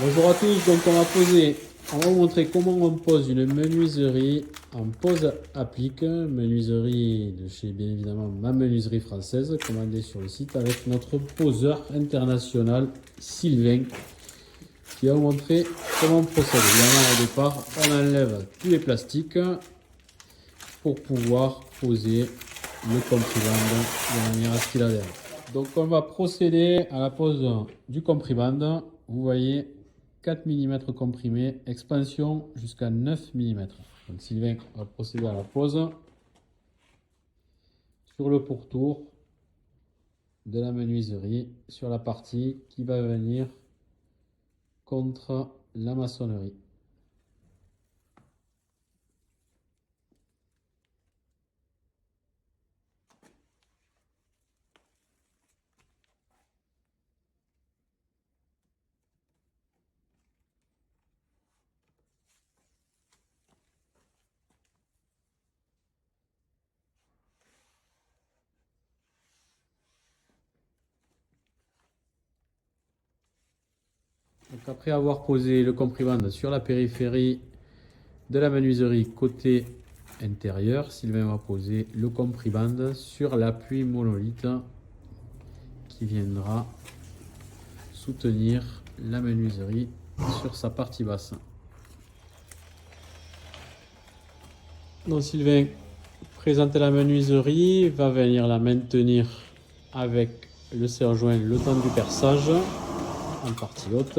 Bonjour à tous, donc on va vous montrer comment on pose une menuiserie en pose applique, menuiserie de chez bien évidemment Ma Menuiserie Française, commandée sur le site avec notre poseur international Sylvain, qui va vous montrer comment on procède. Évidemment, au départ, on enlève tous les plastiques pour pouvoir poser le compriband de manière à ce qu'il adhère. Donc on va procéder à la pose du compriband. Vous voyez 4 mm comprimés, expansion jusqu'à 9 mm. Donc Sylvain va procéder à la pose sur le pourtour de la menuiserie, sur la partie qui va venir contre la maçonnerie. Donc après avoir posé le compriband sur la périphérie de la menuiserie côté intérieur, Sylvain va poser le compriband sur l'appui monolithe qui viendra soutenir la menuiserie sur sa partie basse. Donc Sylvain présente la menuiserie, va venir la maintenir avec le serre-joint le temps du perçage en partie haute.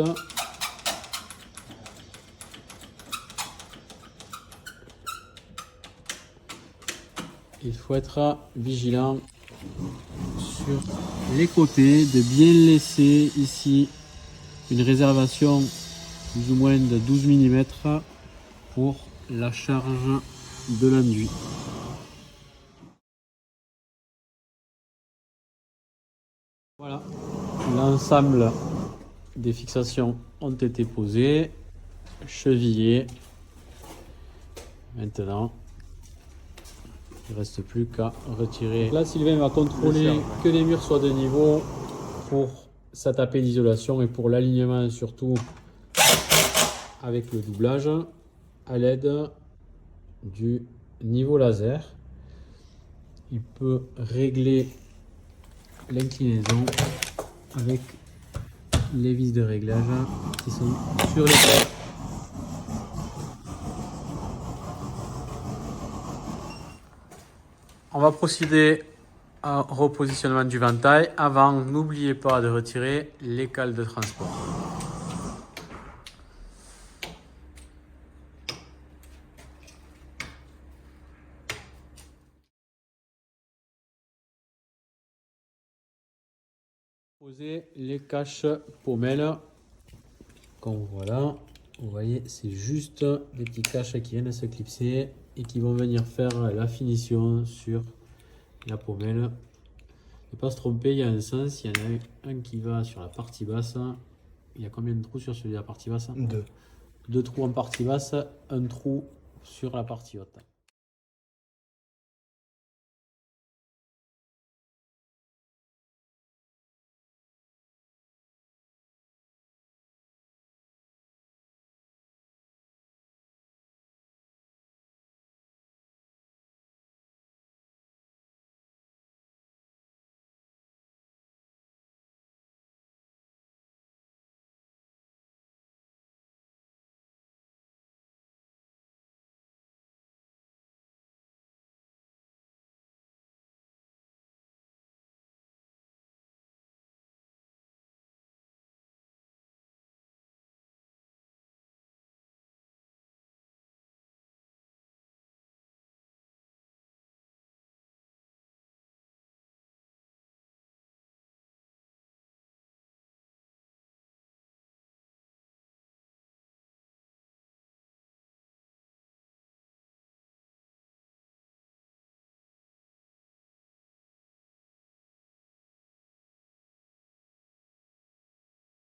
Il faut être vigilant sur les côtés, de bien laisser ici une réservation plus ou moins de 12 mm pour la charge de l'enduit. Voilà, l'ensemble des fixations ont été posées, chevillées. Maintenant, il ne reste plus qu'à retirer. Là, Sylvain va contrôler que les murs soient de niveau pour sa tapée d'isolation et pour l'alignement surtout avec le doublage à l'aide du niveau laser. Il peut régler l'inclinaison avec les vis de réglage qui sont sur les côtés. On va procéder au repositionnement du ventail. Avant, n'oubliez pas de retirer les cales de transport. Poser les caches pommelles, comme voilà. Vous voyez, c'est juste des petits caches qui viennent se clipser et qui vont venir faire la finition sur la pommelle. Ne pas se tromper, il y a un sens, il y en a un qui va sur la partie basse. Il y a combien de trous sur celui de la partie basse? Deux. Deux trous en partie basse, un trou sur la partie haute.